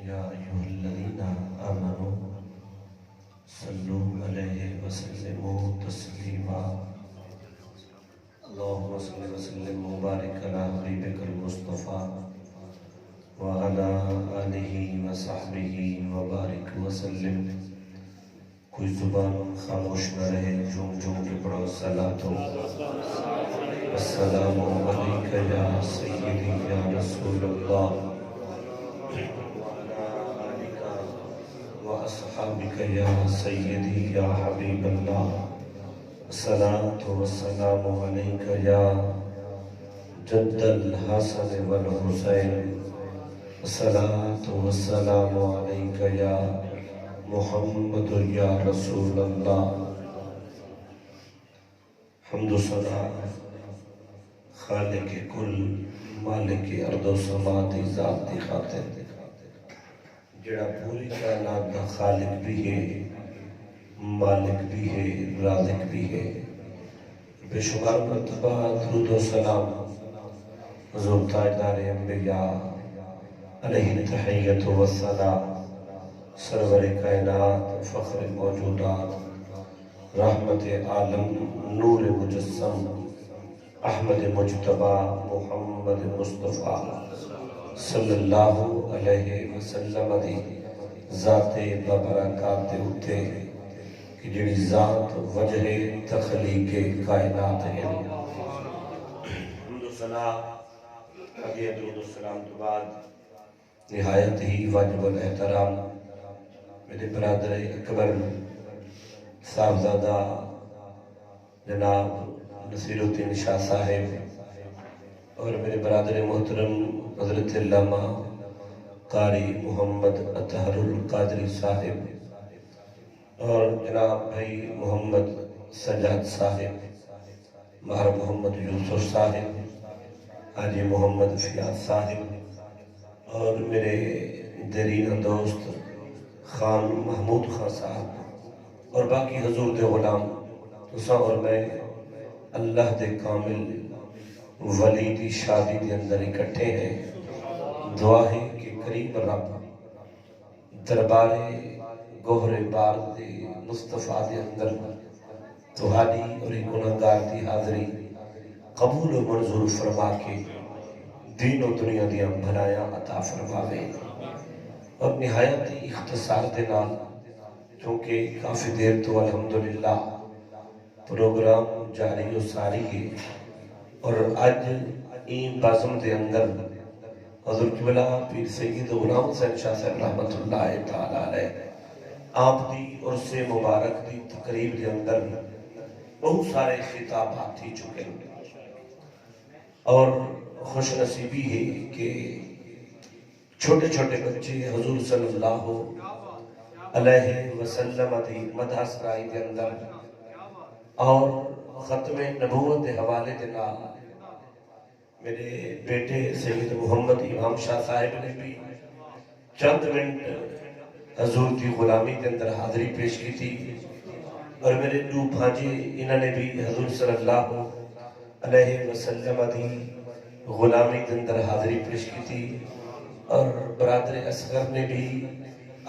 یا ایھا الذین آمنوا صلوا علیہ وسلموا تسلیما اللہم صل وسلم وبارک علی حبیبک المصطفیٰ وعلی آلہ وصحبہ وبارک وسلم۔ کوئی زبان خاموش نہ رہے، جھوم جھوم کے پڑھو صلاۃ السلام علیک یا سیدی یا رسول اللہ وَأَصْحَابِكَ يَا سَيِّدِي يَا حَبِيبَ اللَّهِ الصَّلَاةُ وَالسَّلَامُ عَلَيْكَ يَا جَدَّ الْحَسَنِ وَالْحُسَيْنِ الصَّلَاةُ وَالسَّلَامُ عَلَيْكَ يَا مُحَمَّدُ يَا رَسُولَ اللَّهِ۔ حمد و ثنا خالق کل مالک ارض و سما دی ذات دی خاطر جڑا پوری کائنات دا خالق بھی ہے، مالک بھی ہے، رازق بھی ہے۔ بے شمار مرتبہ درود و سلام حضور تاجدار انبیاء علیہ تحیت و السلام، سرور کائنات، فخر موجودات، رحمت عالم، نور مجسم، احمد مجتبی محمد مصطفیٰ صلی اللہ علیہ وسلم دی ذات ببرکات دے اتے کہ جڑی ذات وجہ تخلیق کائنات ہے۔ حمد و ثنا اگے درود و سلام تو بعد نہایت ہی واجب الاحترام میرے برادر اکبر صاحبزادہ جناب نصیر الدین شاہ صاحب اور میرے برادر محترم حضرت علامہ قاری محمد اطہر القادری صاحب اور جناب بھائی محمد سجاد صاحب، مہر محمد یوسف صاحب، حاجی محمد فیاض صاحب اور میرے دیرینہ دوست خان محمود خان صاحب اور باقی حضور دے غلام تساں اور میں اللہ دے کامل ولی دی شادی دے اندر اکٹھے ہیں۔ دعا ہے کہ کریم رب دربار گوہر بار دے مصطفیٰ دے اندر تہاڈی اور گناہگار دی حاضری قبول و منظور فرما کے دین و دنیا دیاں بھلایاں عطا فرماوے۔ اور نہایت اختصار دے نال چونکہ کافی دیر تو الحمدللہ پروگرام جاری و ساری ہے اور آج این بازم دے اندر حضور قبلہ پیر سید غلام حسین شاہ صاحب رحمت اللہ تعالیٰ علیہ آپ دی عرص مبارک دی تقریب دے اندر بہت سارے خطابات ہی چکے اور خوش نصیبی ہے کہ چھوٹے چھوٹے بچے حضور صلی اللہ علیہ وسلم دی مدح سرائی دے اندر اور ختم نبوت دے حوالے دے نال میرے بیٹے سید محمد امام شاہ صاحب نے بھی چند منٹ حضور دی غلامی کے اندر حاضری پیش کی تھی اور میرے دو بھانجے انہوں نے بھی حضور صلی اللہ علیہ وسلم دی غلامی کے اندر حاضری پیش کی تھی اور برادر اصغر نے بھی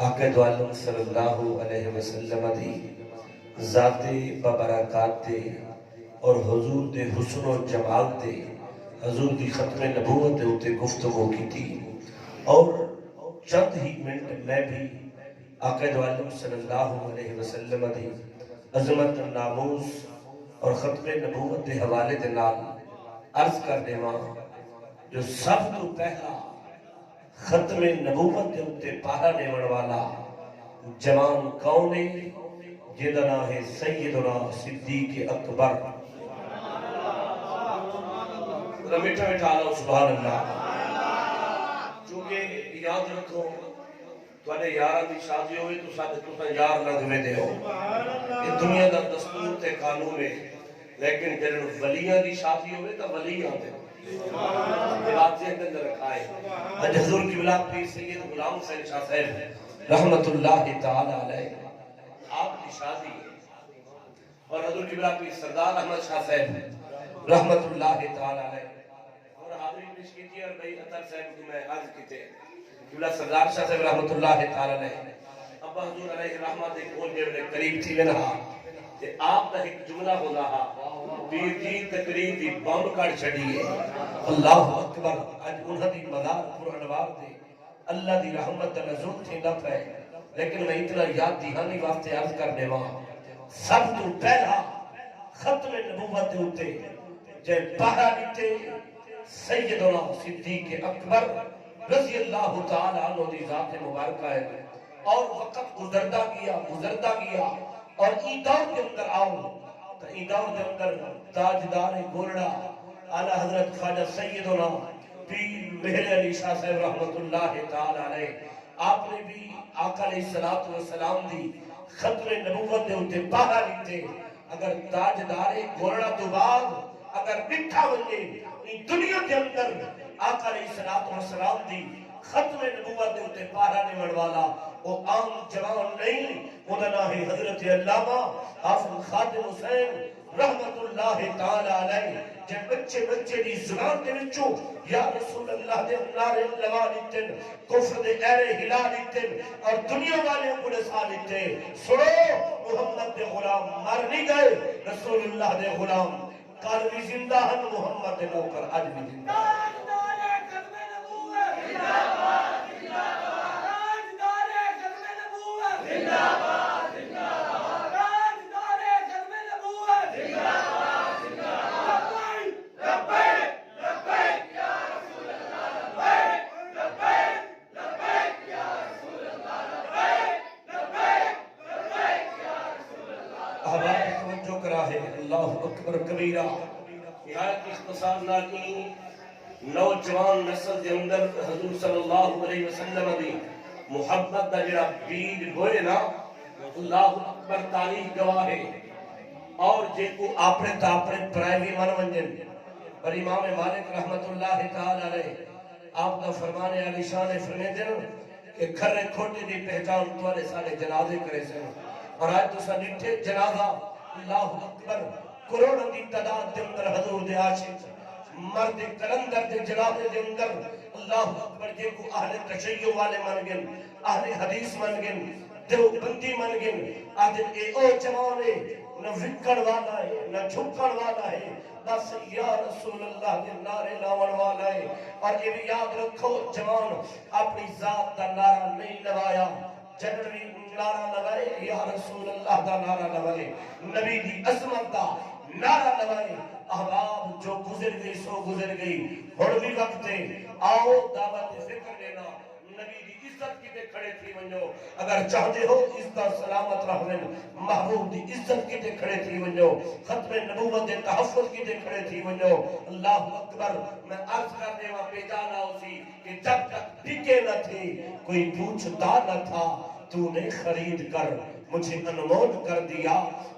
آقا دو عالم صلی اللہ علیہ وسلم دی ذات ببرکات دے اور حضور دے حسن و جمال دے حضور دی ختم نبوت دے اتے گفتگو کی تھی اور چند ہی منٹ میں بھی آقا دو عالم صلی اللہ علیہ وسلم دی عظمت ناموس اور ختم نبوت دے حوالے دے نال عرض کر دے ماں جو سب تو پہلا ختم نبوت دے اتے پارا نیون والا جوان کون ہے جیدہ نام ہے سیدنا صدیق اکبر۔ میٹھا میٹھا آلہ سبحان اللہ۔ چونکہ یاد رکھو تواڈے یاران دی شادی ہوئی تو ساڈے تساں یار نہ گوے دے ہو، یہ دنیا دا دستور تے قانون ہے، لیکن جڑے ولیاں دی شادی ہوئے تو ولی آتے یہ بات ذہن کے اندر رکھا ہے۔ آج حضور قبلہ پیر سید غلام حسین شاہ صاحب رحمت اللہ تعالی علیہ آپ کی شادی ہے اور حضور قبلہ پیر سردار احمد شاہ صاحب رحمت اللہ تعالی علیہ اور حاضری پیش کی تھی اور بھائی اطہر صاحب کو میں عرض کی تھے قبلہ سردار شاہ صاحب رحمت اللہ تعالی علیہ ابا حضور علیہ رحمت ایک کول جیڑے قریب تھی میں رہا کہ آپ کا ایک جملہ ہونا ہا پیر جی تقریر دی بم کر چھڑیے اللہ اکبر اج انہاں دی مزار پر انوار دے اللہ دی رحمت دا نزول تھی نہ پہ لیکن میں اتنا یاد دہانی واسطے عرض کرنے وہاں سب تو پہلا ختم نبوت دے ہوتے جے پہلا لیتے سیدنا صدیق اکبر رضی اللہ تعالی عنہ دی ذات مبارکہ ہے اور وقت گزرتا گیا اور ای دور کے اندر آؤ تو ای دور کے اندر تاجدار گولڑا اعلی حضرت خواجہ سیدنا پیر مہر علی شاہ صاحب رحمت اللہ تعالی علیہ آپ نے بھی آقا علیہ السلام دی ختم نبوت دے ہوتے پہلا لیتے اگر تاجدار گولڑا تو بعد اگر بٹھا ونجے دنیا کے اندر آقا علیہ السلام دی ختم نبوت دے ہوتے پہلا نمڑ والا وہ عام جوان نہیں وہ نام ہے حضرت علامہ حافظ خادم حسین رحمت اللہ تعالی علیہ جب بچے دی زبان دے وچوں یا رسول اللہ دے نعرے لگا دیتے کفر دے ایرے ہلا دیتے اور دنیا والے کو نسا دیتے سنو محمد دے غلام مر نہیں گئے رسول اللہ دے غلام کل بھی زندہ ہیں محمد دے نوکر آج بھی زندہ کبیرہ نہایت اختصار ناکی نوجوان نسل دے اندر حضور صلی اللہ علیہ وسلم دی محبت دا جڑا بید ہوئے نا اللہ اکبر تاریخ گواہ ہے اور جے کو آپنے تاپنے پرائیوی من ونجن پر امام مالک رحمت اللہ تعالی علیہ آپ کا فرمانے علی شان فرمے دن کہ گھر کھوٹے دی پہچان توالے سارے جنازے کرے سے اور آج تو سا نٹھے جنازہ اللہ اکبر کروڑوں دی تعداد دے اندر حضور دے عاشق مرد کلندر دے جنازے دے اندر اللہ اکبر جے کو اہل تشیع والے من گن اہل حدیث من گن دیوبندی من گن آدھن اے او جوانے نہ وکڑ والا ہے نہ جھکڑ والا ہے بس یا رسول اللہ دے نعرے لاون والا ہے اور یہ بھی یاد رکھو جوان اپنی ذات دا نعرہ نہیں لوایا جنوی نعرہ لگائے یا رسول اللہ دا نعرہ لگائے نبی دی عظمت دا نعرہ لگائے احباب جو گزر گئی سو گزر گئی ہر بھی وقت ہے آؤ دعوت فکر لینا نبی دی عزت کی تے کھڑے تھی ونجو اگر چاہتے ہو عزت سلامت رہن محبوب دی عزت کی تے کھڑے تھی ونجو ختم نبوت دے تحفظ کی تے کھڑے تھی ونجو اللہ اکبر میں عرض کر دے وہاں پیجانا ہوسی کہ جب تک بکے نہ تھے کوئی پوچھتا نہ تھا تو نے خرید کر مجھے انمول کر دیا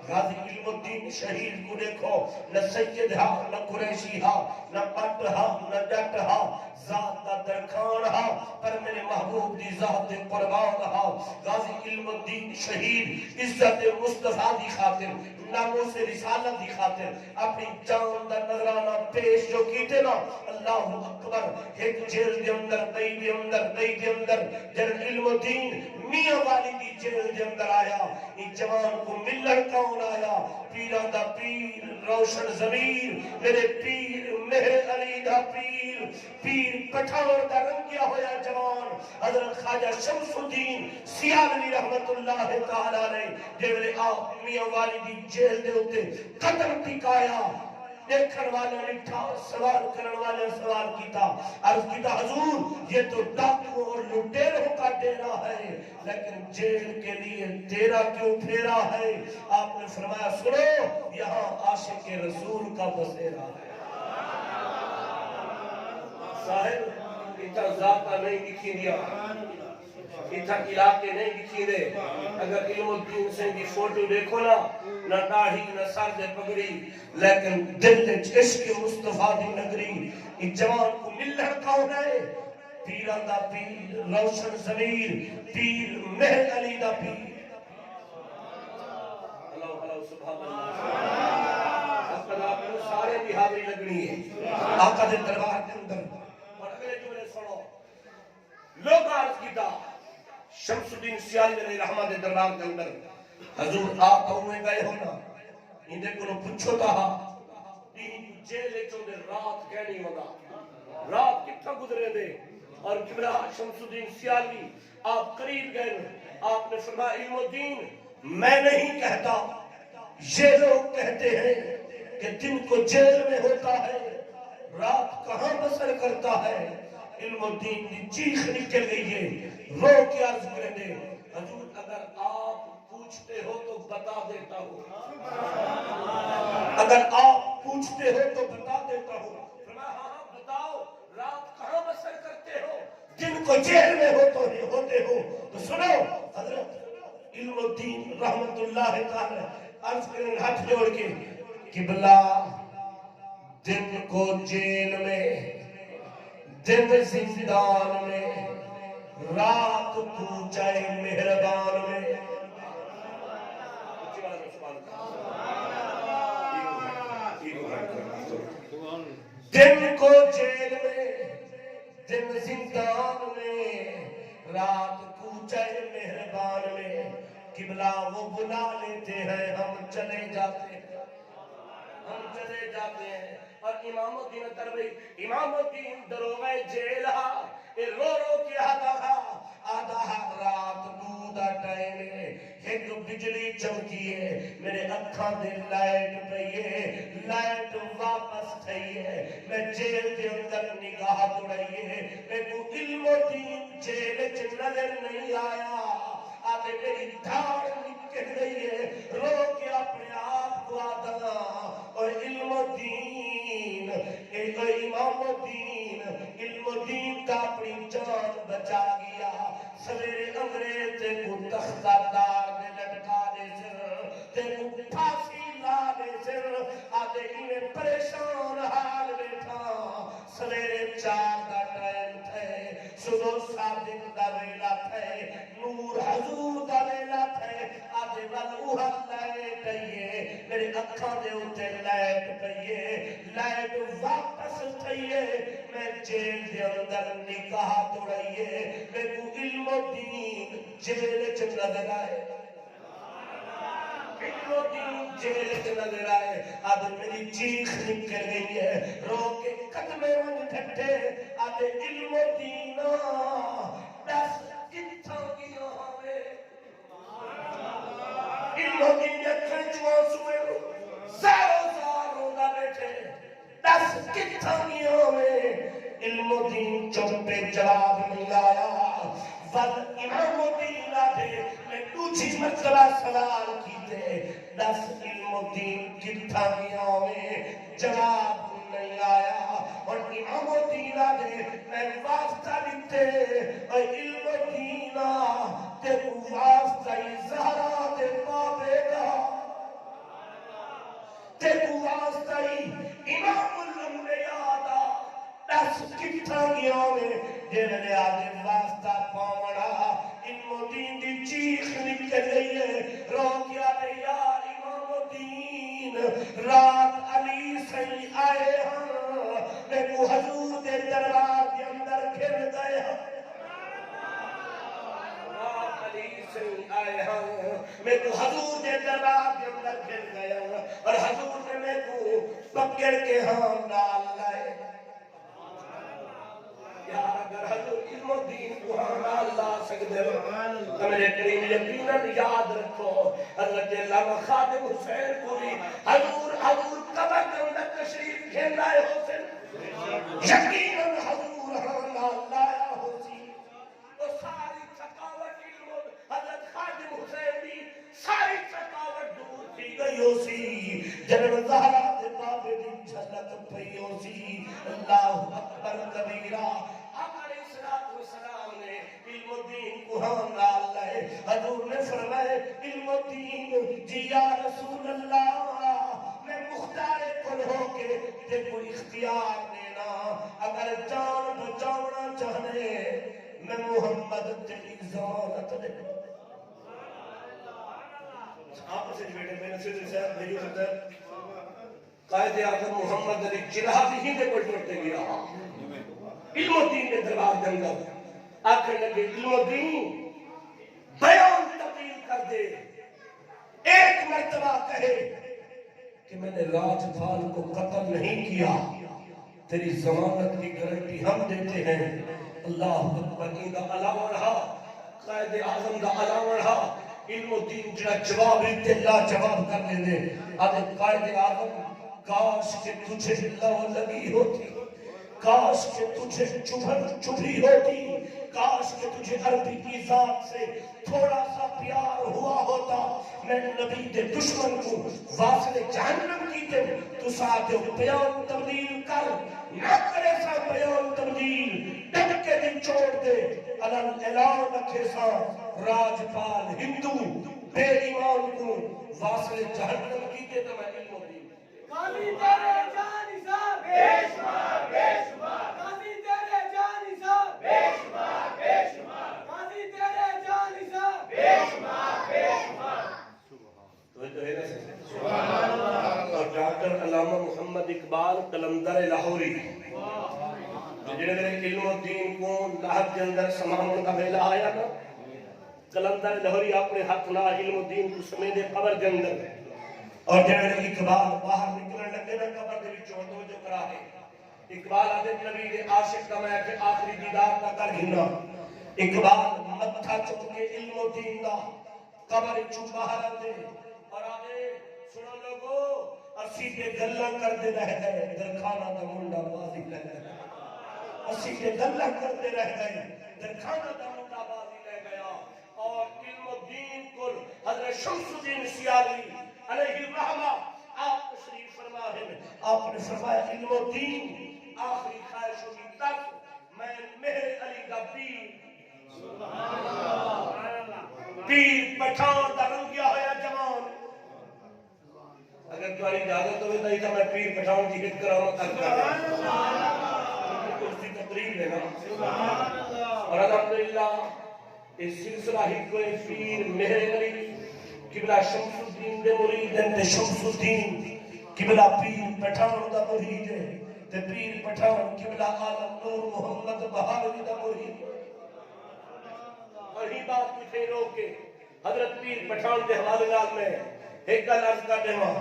غازی علم الدین شہید کو دیکھو نہ سید ہا نہ قریشی ہا نہ پٹ ہا نہ ڈٹ ہا ذات دا درخان ہا پر میرے محبوب دی ذات دے قربان ہا غازی علم الدین شہید عزت مصطفیٰ دی خاطر ناموس رسالت دی خاطر اپنی جان دا نظرانہ پیش جو کیتے نا اللہ اکبر ایک جیل دے اندر نئی دے اندر جن علم الدین میاں والی دی جیل دے اندر آیا ان جوان کو ملن کون آیا پیران دا پیر روشن ضمیر میرے پیر مہر علی دا پیر پٹھان دا رنگیا ہویا جوان حضرت خواجہ شمس الدین سیالوی رحمت اللہ تعالی علیہ جیلے آپ میاں والی دی جیل دے ہوتے قدم ٹکایا دیکھن والے لکھا سوال کرن والے سوال کیتا عرض کیتا حضور یہ تو ڈاکو اور لٹیروں کا ڈیرا ہے لیکن جیل کے لیے تیرا کیوں پھیرا ہے آپ نے فرمایا سنو یہاں عاشق رسول کا بسیرا ہے صاحب اتنا ذاتہ نہیں لکھی دیا اتنا علاقے نہیں لکھی دے اگر علم الدین سے کی فوٹو دیکھو نا نہ داڑھی نہ سر دے پگڑی لیکن دل عشق مصطفیٰ دی نگری اس جوان کو ملن کون ہے پیران دا پیر روشن ضمیر پیر مہر علی دا پیر اللہ سبحان اللہ اپنا سارے بھی حاضری لگنی ہے آقا دے دربار کے اندر اور اگلے جملے سنو لوگ شمس الدین سیالی علیہ رحمہ دے دربار کے اندر حضور آپ ہوئے گئے ہونا اندے کو پوچھو تھا جیلے چودے رات کہنی ہونا رات کتنا گزرے دے اور قبلہ شمس الدین سیالی آپ قریب گئے آپ نے فرمایا علم الدین میں نہیں کہتا یہ لوگ کہتے ہیں کہ دن کو جیل میں ہوتا ہے رات کہاں بسر کرتا ہے علم الدین کی چیخ نکل گئی ہے رو کے عرض کریں دے حضور اگر آپ پوچھتے ہو تو بتا دیتا ہوں اگر آپ پوچھتے ہو تو بتا دیتا ہوں فرمایا ہاں بتاؤ رات کہاں بسر کرتے ہو جن کو جیل میں ہوتے ہو تو سنو حضرت علم الدین رحمت اللہ تعالی عرض کریں ہاتھ جوڑ کے قبلہ دن کو جیل میں دن زندان میں رات پوچھائے مہربان میں دن کو جیل میں دن زندان میں رات کوچے مہربان میں قبلہ وہ بلا لیتے ہیں ہم چلے جاتے ہیں اور امام الدین تربی امام الدین دروغہ جیلہ رو رو کے آدھا رات دودہ ٹائم ایک بجلی چمکی ہے میرے اکھاں دے لائٹ پئیے لائٹ واپس تھئیے میں جیل دے اندر نگاہ دوڑائیے میں کو علم الدین جیل چ نظر نہیں آیا آدھے میری دھاڑ نکل گئی ہے رو کے اپنے آپ کو آدھا اور علم الدین امام الدین علم الدین کا اپنی جان بچا گیا سویرے انگریز تے کو تختہ دار میں لٹکا دے سر تے کو پھانسی لا دے سر آدھے انہیں پریشان حال بیٹھا سویرے 4 دا ٹائم تھے صبح صادق دا ویلا تھے نور حضور دا ویلا تھے آدھے والوہ لائٹ پئیے میرے اکھاں دے اتے لائٹ پئیے لائٹ واپس تھئیے میں جیل دے اندر نکاح دوڑائیے میں کو علم الدین جیل چ نظر آئے علم الدین جیل چ نظر آئے آدھے میری چیخ نکل گئی ہے رو کے قدمے ون ٹھٹے آدھے علم الدین دس کتھاں گیا ہوئے علم الدین اکھاں چوان سوئے زارو زارو دا بیٹھے دس کتھاں گیا ہوئے علم الدین چوپے جواب نہیں آیا ول امام الدین آدھے میں دوسری مرتبہ سوال کیتے دس علم الدین کتھاں گیا ہوئے جواب نہیں آیا اور امام الدین آدھے میں واسطہ دیتے اور علم الدین تے واسطہ زہرا دے پاپے دا تے واسطہ امام الانبیاء دا دس کتھاں گیا ہوئے جنہنے آدھے واسطہ پاوڑا علم الدین دی چیخ نکل گئی ہے رو کیا دے یار امام الدین رات علی صحیح آئے ہاں میں کو حضور دے دربار کے اندر پھر گئے ہاں رات علی صحیح آئے ہاں میں کو حضور دے دربار کے اندر پھر گیا اور حضور نے میں کو پکڑ کے ہاں ڈال لائے یار اگر حضور علم الدین کو ہاں اللہ سکتے ہو تو میرے کریم یقیناً یاد رکھو حضرت علامہ خادم حسین کو بھی حضور قبر کے اندر تشریف کھیل آئے ہو سن یقیناً حضور ہاں اللہ آیا ہو سی تو ساری تھکاوٹ علم حضرت خادم حسین بھی ساری تھکاوٹ دور کی گئی ہو سی جنب زہرا دے بابے دی جھلک پئی ہو سی اللہ اکبر کبیرہ ہمارے السلام نے علم الدین کو ہم نال لائے حضور نے فرمائے علم الدین جی یا رسول اللہ میں مختار کل ہو کے تے کوئی اختیار دینا اگر جان بچاونا چاہنے میں محمد تیری ضمانت دے آپ سے بیٹے میں نے سیدھے صاحب بھیجو سکتا قائد اعظم محمد علی جناح ہی دے کوئی ٹوٹے گیا علم الدین کے دربار کے اندر آخر لگے علم الدین بیان تبدیل کر دے، ایک مرتبہ کہے کہ میں نے راجپال کو قتل نہیں کیا، تیری ضمانت کی گارنٹی ہم دیتے ہیں۔ اللہ اکبر، ان کا علاوہ رہا، قائد اعظم کا علاوہ رہا، علم و دین جنہ جواب دیتے اللہ جواب کرنے دے۔ آدھے قائد اعظم، کاش کہ تجھے لو لگی ہوتی، کاش کہ تجھے چبھی ہوتی، کاش کہ تجھے عربی کی ذات سے تھوڑا سا پیار ہوا ہوتا، میں نبی دے دشمن کو واصل جہنم کی تے تو ساتھ بیان تبدیل کر، نہ کرے سا بیان تبدیل، ڈٹ کے دن چھوڑ دے، علن اعلان رکھے سا راجپال ہندو بے ایمان کو واصل جہنم کی تے تو میں علم و دین قاضی تیرے جان صاحب بے شمار بے شمار، قاضی تیرے جان صاحب بے شمار بے شمار، قاضی تیرے جان صاحب بے شمار بے شمار۔ تو ہے نا سبحان اللہ۔ اور ڈاکٹر علامہ محمد اقبال قلندر لاہوری جنہیں میرے علم و دین کو لاحق کے اندر سمامن کا ویلا آیا نا، قلندر لاہوری اپنے حق لا علم و دین کو سمیدے قبر کے اندر، اور جنہیں اقبال باہر نکلنے لگے نا قبر کے بچوں تو جو کرا ہے اقبال آدھے نبی کے عاشق کا میں کہ آخری دیدار کا کر ہننا، اقبال مدھا چکے علم و دین دا قبر چو باہر آدھے اور آدھے سنو لوگو اسی کے گلہ کرتے رہ گئے درخانہ دا منڈا بازی لے گئے، اسی کے گلہ کرتے رہ گئے درخانہ دا منڈا بازی لے گیا۔ اور علم و دین کو حضرت شمس الدین سیالی علیہ الرحمہ آپ تشریف فرما ہے، آپ نے فرمایا علم و دین آخری خواہشوں کی تک میں مہر علی کا پیر پٹھان دا رنگیا ہویا جوان، اگر تمہاری اجازت ہوئے تو ایسا میں پیر پٹھان کی ہٹ کرامت کرتا ہوں، کرسی تقریب لینا۔ اور الحمدللہ اس سلسلہ ہی کو پیر مہر علی قبلہ شمس الدین دے مرید ہیں، تے شمس الدین قبلہ پیر پٹھان دا مرید ہے، تے پیر پٹھان قبلہ عالم نور محمد بہاولی دا مرید ہے۔ اور ہی بات مجھے روک کے حضرت پیر پٹھان دے حوالے نال میں ایک گل عرض کر دے ماں،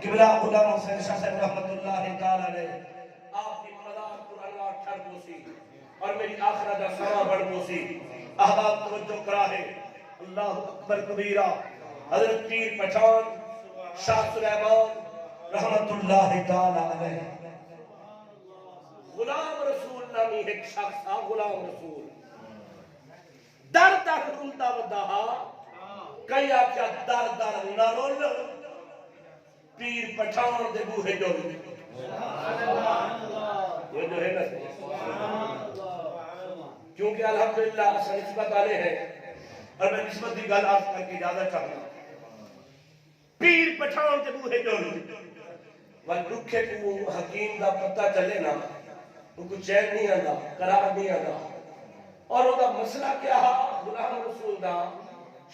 قبلہ غلام حسین شاہ صاحب رحمت اللہ تعالی علیہ آپ کی مدار قرآن وار ٹھر بوسی اور میری آخرہ دا سما بڑھ بوسی، احباب توجہ کرا ہے، اللہ اکبر کبیرہ۔ حضرت پیر پٹھان شاہ سلیمان رحمت اللہ تعالی علیہ غلام رسول نامی ایک شخص تھا، غلام رسول در در رلتا ودہا کئی آکیا در در نہ رول پیر پٹھان دے بوہے جو یہ جو ہے نا، کیونکہ الحمدللہ اصل نسبت آلے ہیں اور میں نسبت دی گل آپ کر کے اجازت چاہتا ہوں۔ پیر پٹھان دے بوہے جو وقت رکھے کو حکیم دا پتہ چلے نا ان کو چین نہیں آنا، قرار نہیں آنا، اور وہ دا مسئلہ کیا ہے؟ غلام رسول دا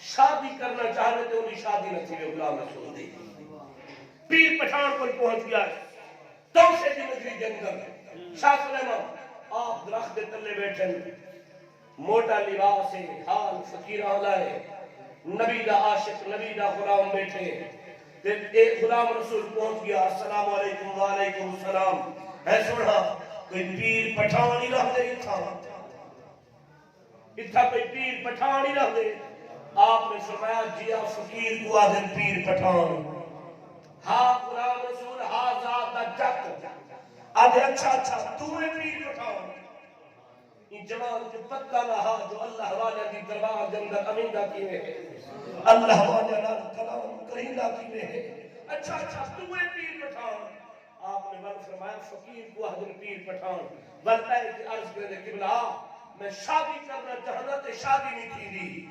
شادی کرنا چاہتے تھے، انہیں شادی نہ تھی غلام رسول دی۔ پیر پٹھان کو پہنچ گیا توسے دی نگری جنگل، شاہ سلیمان آپ درخت تلے بیٹھے، موٹا لباس ہے، حال فقیران لائے، نبی دا عاشق نبی دا غلام بیٹھے، ایک غلام رسول پہنچ گیا، السلام علیکم وعلیکم السلام، ہے سننا کوئی پیر پٹھان ہی رہ دے اتھا کوئی پیر پٹھان ہی رہ دے، آپ نے فرمایا جیا فقیر کو آدھر پیر پٹھان، ہاں غلام رسول ہاں ذات جت آدھے اچھا اچھا تو ہے پیر پٹھان، ان جوان کے پتہ رہا جو اللہ والے کی دربار جندر امینہ کی میں ہے، اللہ والے کلام کرینہ کی میں ہے، اچھا اچھا تو ہے پیر پٹھان۔ آپ نے ون فرمایا فقیر کو حضر پیر پٹھان ون پہلے کی عرض کرنے قبلہ میں شادی کرنا چاہنا تے شادی نہیں تھی دی۔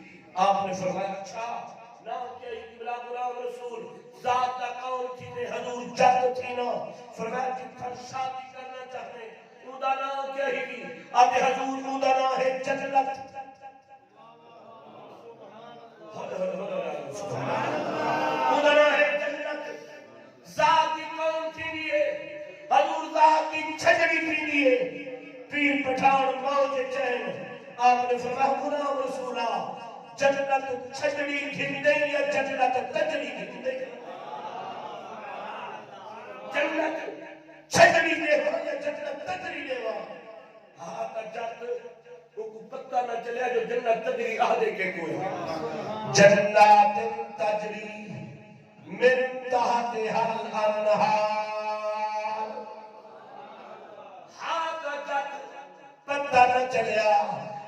آپ نے فرمایا اچھا نام کیا قبلہ غلام رسول ذات کا کون تھی نے حضور جد تھی نا، فرمایا جتھا شادی کرنا چاہنے ادا نام کیا ہی بھی آتے حضور ادا نام ہے جنت، ادا نام ہے جنت، ذات کی کون تھی دیئے حضور ذات کی چھجڑی تھی دیئے، پیر پٹھان موج چین۔ آپ نے فرمایا غلام رسولہ جنت چھجڑی گھندے یا جنت تجڑی گھندے جنت چھجڑی دے ہو یا جنت تجڑی دے ہو ہاں تا جات کو پتہ نہ چلیا جو جنت تجڑی آدھے کے کوئی جنات تجڑی من تحتها الانہار ہاں تا جات پتہ نہ چلیا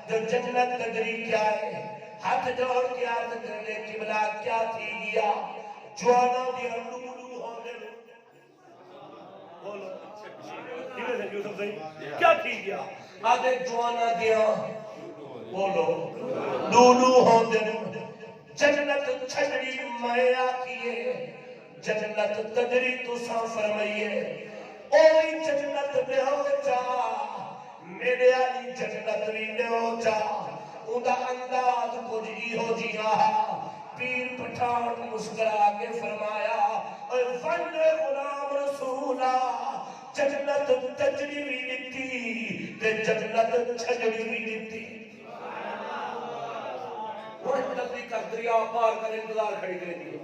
جو جنت تجڑی کیا ہے ہاتھ جوڑ کے عرض کرنے قبلہ کیا تھی گیا جوانا دیا لولو ہونے بولو کیا تھی گیا آدھے جوانا دیا بولو لولو ہونے جنت چھجڑی میں آکیے جنت تجری تو سا فرمائیے اوہی جنت میں ہو جا میرے آلی جنت میں ہو جا اندھا انداز کچھ ہی ہو جیا پیر پٹھان مسکرا کے فرمایا اے فن غلام رسولہ جنت تجری بھی دیتی تے جنت چھجڑی بھی دیتی وہ جلدی کر دریا پار کر انتظار کھڑی کرے دی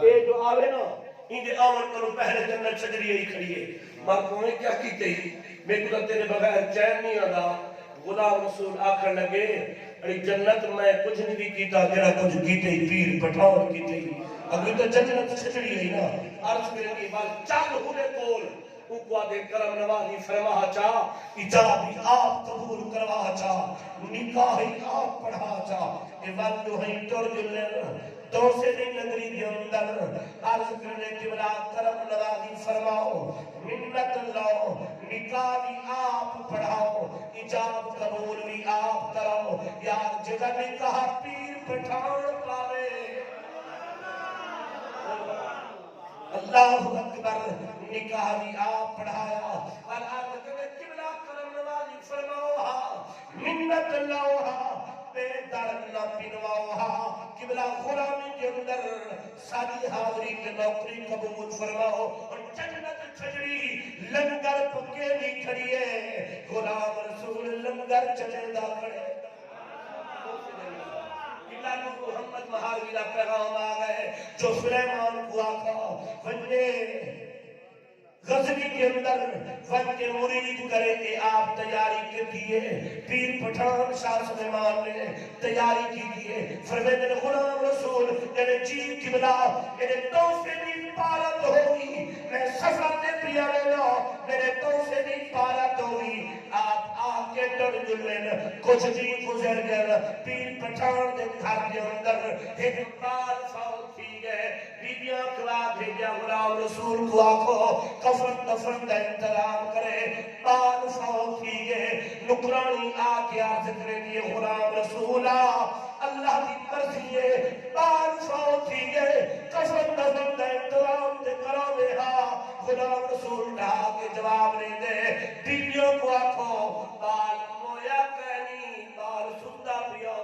اے جو آوے نا اندے آمن کرو پہلے جنت چھجڑی ہی کھڑی ہے مارکوں نے کیا کیتے ہی میں کتا تیرے بغیر چین نہیں آدھا غلام رسول آکھر لگے ارے جنت میں کچھ نہیں بھی کیتا تیرا کچھ کیتے ہی پیر پٹھاؤ کیتے ہی اگر تو جنت چھجڑی ہے نا عرض کرے گی بات چل ہونے کول اکوا دے کرم نوازی فرما چاہ اجابی آپ قبول کروا چاہ نکاحی آپ پڑھا چاہ ایوالو ہیں ٹر جلن دو سے دن نگری دی اندر عرض کرنے کی بلا کرم نوازی فرماؤ منت اللہ نکاحی آپ پڑھاؤ اجاب قبول بھی آپ کراؤ یار جگہ نکاح پیر پٹھان پاوے اللہ اکبر نکاح بھی آپ پڑھایا اور عرض کرنے قبلہ کرم نوازی فرماؤہا منت اللہا پہ در نہ پنواؤہا قبلہ غلامی کے اندر ساری حاضری کے نوکری قبول فرماؤ اور جنت چھجڑی لنگر پکے بھی کھڑیے غلام رسول لنگر چلے دا کھڑے محمد مہاروی کا پیغام آ گئے جو سلیمان کو آقا بننے غزنی کے اندر ون کے مرید کرے کہ آپ تیاری کے دیئے پیر پٹھان شاہ سلیمان نے تیاری کی دیئے فرمیدن غلام رسول جنہیں جی قبلہ میرے تو سے نہیں پارت ہوئی میں سفر دے پیا لینا میرے تو سے نہیں پارت ہوئی آپ آکے ڈر جلن کچھ دی گزر گئے پیر پٹھان دے گھر کے اندر ایک بال فوت تھی گئے بیبیاں کلا بھیجا غلام رسول کو آکھو کفن دفن دا انتظام کرے بال فوت تھی گئے نکرانی آکے عرض کرے دیئے غلام رسولہ اللہ دی مرضی ہے بال فوت تھی گئے کفن دفن دا انتظام دے کرو بے غلام رسول ڈھا کے جواب نہیں دے بیبیوں کو آکھو بال مویا کہنی بال سندہ پریاؤ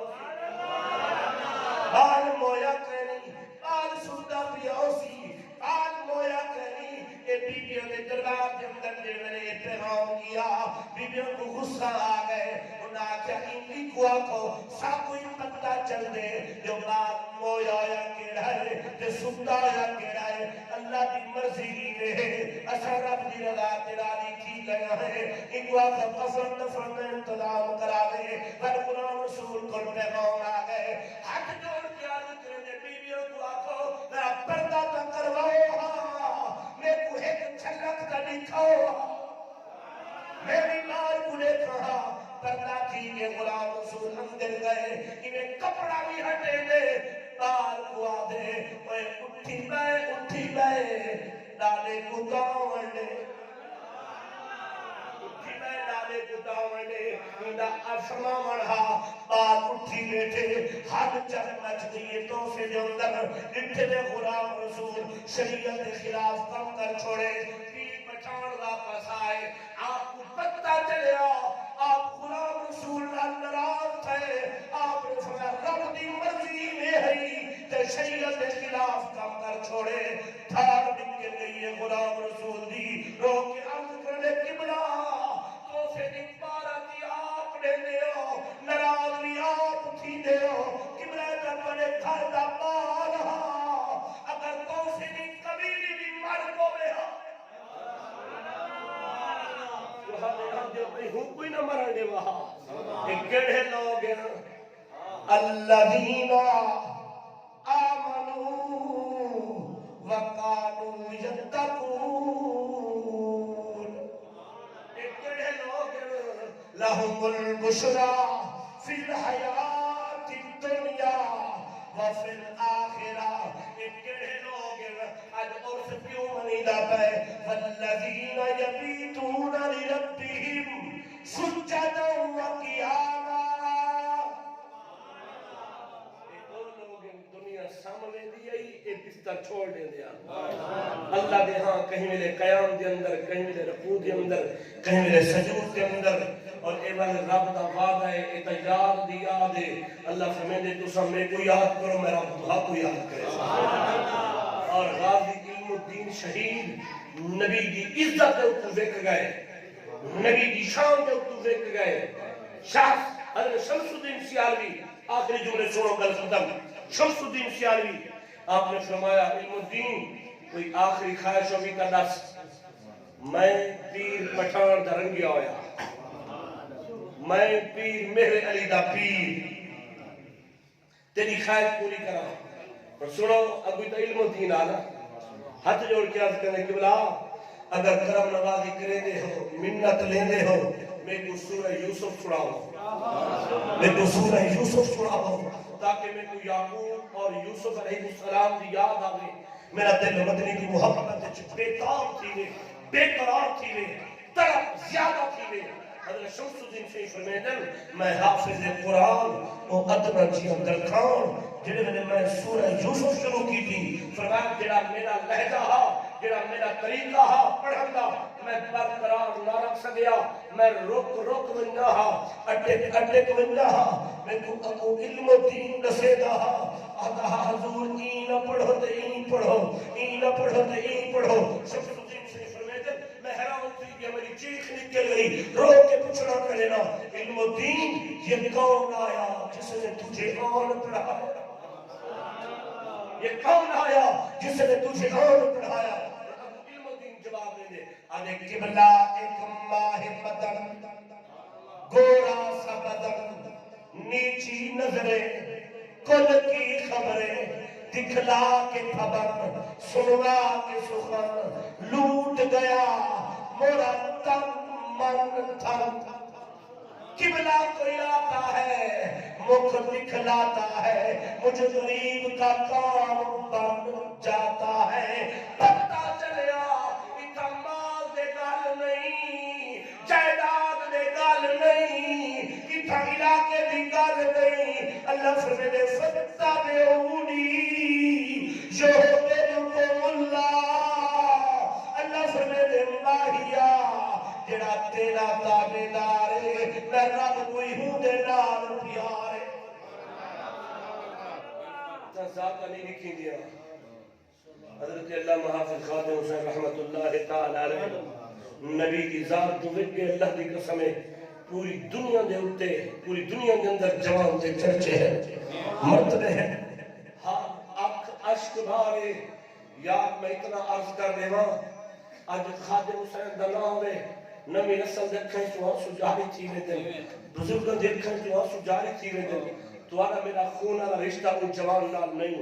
بال مویا کہنی بال سندہ پریاؤ سی بال مویا کہنی اے بیبیوں نے دربار کے اندر دے میں نے پیغام کیا بیبیوں کو غصہ آ گئے انہاں کیا انہی کو آکھو سا کوئی پتہ چل دے جو بال مویا یا کیڑا ہے جو سندہ یا کیڑا ہے اللہ دی مرضی ہی ہے اثر رب دی رضا تیراری کی گیا ہے انہوں آکھا قفر نفر میں انتظام کرا دے پر غلام رسول کو پیغام آ گئے ہاتھ جوڑ کے عرض کرنے بیویوں کو آکھو میرا پردہ تا کرواؤ میں کو ایک چھلک تا دکھاؤ میری مال کو دیکھا پردہ تھی کہ غلام رسول اندر گئے انہیں کپڑا بھی ہٹے دے بال کو آدھے اٹھی بے ڈالے کو داؤں دے اٹھی بے ڈالے کو داؤں دے اندہ افرما مرہا بال اٹھی بیٹھے ہاتھ چل مچ دیئے تو سے دے اندر انٹھے دے غلام رسول شریعت خلاف کم کر چھوڑے پیر پچھاڑ واپس آئے آپ کو پتہ چلے آپ غلام رسول ناراض تھے آپ نے فرمایا رب دی مرضی میں ہے تے شریعت کے خلاف کام کر چھوڑے تھار نکل گئی ہے غلام رسول دی رو کے عرض کرنے قبلہ تو سے نپارا کی آپ نے دیو ناراض بھی آپ تھی دیو قبلہ الذین آمنوا وکانوا یتقون، کہڑے لوگ لہم البشریٰ فی الحیات الدنیا وفی الآخرہ، کہڑے لوگ آج عرف کیوں منیدہ پہ والذین یبیتون لربہم سجدا وقیاما، سامنے دی آئی اے بستر چھوڑ دے دیا اللہ دے ہاں کہیں ملے قیام دے اندر، کہیں ملے رکوع دے اندر، کہیں ملے سجود دے اندر، اور اے والے رب دا وعدہ ہے، اے تا یاد دی یاد ہے، اللہ فرمیندے تو سب میں کو یاد کرو میں رب دعا کو یاد کرے۔ اور غازی علم الدین شہید نبی دی عزت دے اوپر ویک گئے، نبی دی شان دے اوپر ویک گئے، شاہ حضرت شمس الدین سیالوی، آخری جملے سنو گل ختم، شمس الدین سیالوی آپ نے فرمایا علم الدین کوئی آخری خواہش ہوگی کا دس، میں پیر پٹھان دا رنگیا ہویا، میں پیر مہر علی دا پیر، تیری خواہش پوری کرا۔ اور سنو ابھی تو علم الدین آنا ہاتھ جوڑ کے عرض کرنے کہ بلا اگر کرم نوازی کرے دے ہو، منت لے دے ہو، میں کو سورہ یوسف چھڑاؤ، میں کو سورہ یوسف چھڑاؤ تاکہ میں کو یعقوب اور یوسف علیہ السلام دی یاد آگے، میرا دل مدنی کی محبت بیتاب تھی وے، بے قرار تھی وے، طرف زیادہ تھی وے۔ حضرت شمس الدین سے فرمیدن میں حافظ قرآن و ادنا جی اندر کھان جنہے میں سورہ یوسف شروع کی تھی، فرمایا جڑا میرا لہجہ ہا، جڑا میرا طریقہ ہا پڑھن دا میں برقرار نہ رکھ سکیا، میں رک ونجا ہا، اٹک ونجا ہا، میں کو ابو علم الدین دسے دا ہا، آدھا حضور این نہ پڑھو تے این پڑھو، این نہ پڑھو تے این پڑھو۔ شمس الدین سے فرمیدن میں حیران تھی کہ میری چیخ نکل گئی، رو کے پوچھنا کرے نا علم الدین یہ کون آیا جس نے تجھے آن پڑھایا، یہ کون آیا جس نے تجھے آن پڑھایا؟ علم الدین جواب دے دے آدھے قبلہ ایک ماہ مدن گورا سا بدن نیچی نظریں کل کی خبریں دکھلا کے خبر سنوا کے سخن لوٹ گیا مورا تن من تھن، قبلہ کوئی آتا ہے مکھ دکھلاتا ہے، مجھ غریب کا کام بن جاتا ہے، پتہ چلیا اتھا مال دے گال نہیں، جائیداد دے گال نہیں، اتھا علاقے دی گال نہیں، اللہ فرمیدے فَاتَّبِعُونِی یُحْبِبْکُمُ اللہ، اللہ فرمیدے ماہیا جڑا تیرا تابعدار ہے میں رب کوئی ہوں دے نال پیار ہے۔ ذاتہ نہیں لکھی دیا حضرت علامہ حافظ خادم حسین رحمت اللہ تعالی علیہ نبی کی ذات جو وچ اللہ دی قسم ہے پوری دنیا دے اتے پوری دنیا دے اندر جوان دے چرچے ہیں مرتبے ہیں، ہاں اکھ اشک بھارے یا میں اتنا عرض کر دے ماں آج خادم حسین دلہ ہوئے نمی نسل دیکھیں تو آنسو جاری تھی ویدن، بزرگاں دیکھیں تو آنسو جاری تھی ویدن، تو آنا میرا خون والا رشتہ وہ جوان نال نہیں،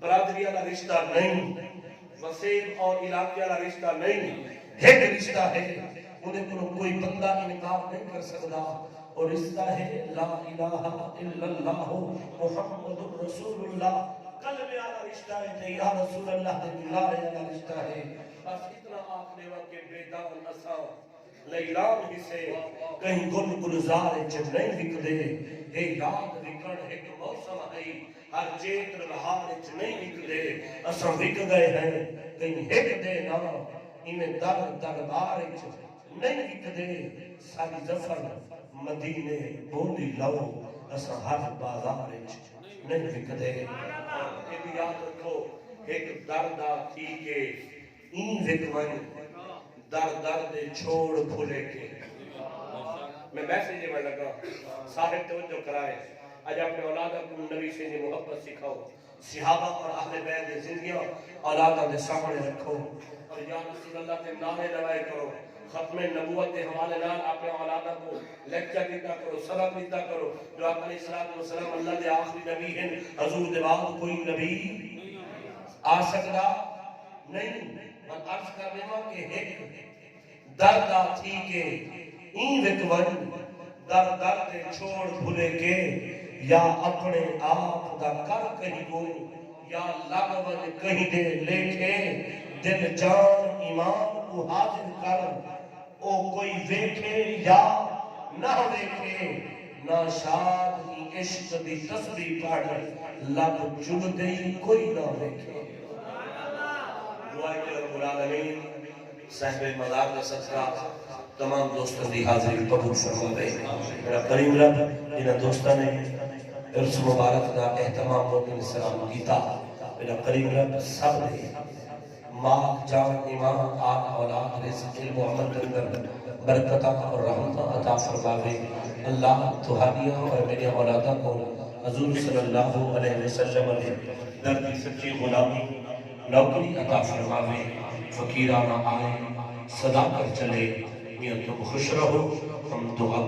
برادری والا رشتہ نہیں، وسیب اور علاقے والا رشتہ نہیں، ایک رشتہ ہے انہیں کوئی بندہ انکار نہیں کر سکتا، اور رشتہ ہے لا الہ الا اللہ محمد رسول اللہ، قلب والا رشتہ ہے یا رسول اللہ دلار والا رشتہ ہے۔ بس اتنا آخری وقت کے بیدان اساں لیلام ہی سے کہیں گل گلزار جب نہیں لکھ دے، اے یاد لکھن ایک موسم ہے ہر چیتر بہار چ نہیں لکھ دے، اساں لکھ گئے ہیں کہیں ایک دے نا انہیں دربار چ نہیں لکھ دے، ساری ظفر مدینے بولی لو اساں ہر بازار چ نہیں لکھ دے۔ یہ بھی یاد رکھو ایک دردہ تھی کہ این وکوان در دے چھوڑ بھولے کے، میں میسیج میں لگا صاحب توجہ کرائے آج اپنے اولادہ کو نبی سے محبت سکھاؤ، صحابہ اور اہل بیت دے زندگیاں اولادہ دے سامنے رکھو، اور یا رسول اللہ کے نامے روائے کرو، ختم نبوت کے حوالے نال اپنے اولاداں کو لیکچر دیتا کرو، سبق دیتا کرو. جو آپ علیہ الصلوۃ والسلام اللہ دے آخری نبی ہیں، حضور دے بعد کوئی نبی آ سکتا نہیں. میں عرض کر رہا کہ ایک دردہ تھی کہ این وکون در درد چھوڑ بھولے کے یا اپنے آپ دا کر کہیں گو یا لگون کہیں دے لے کے دل جان ایمان کو حاضر کر او کوئی ویکھے یا نہ ویکھے نہ شاد ہی عشق دی تسبیح پڑھ لب چل دئی کوئی نہ ویکھے. دعائے کہ رب العالمین صاحب مزار کا صدقہ تمام دوستوں دی حاضری قبول فرمائے. میرا کریم رب انہاں دوستاں نے عرس مبارک دا اہتمام ممکن سلام کیتا. میرا کریم رب سب نے مال جان ایمان آل اولاد رزق علم و عمل اندر برکتہ اور رحمتہ عطا فرمائے. اللہ تہاریاں اور میری اولادہ کو حضور صلی اللہ علیہ وسلم نے درد سچی غلامی نوکری عطا فرمائے. فقیرانہ آئے صدا کر چلے. میاں تم خوش رہو. ہم دعا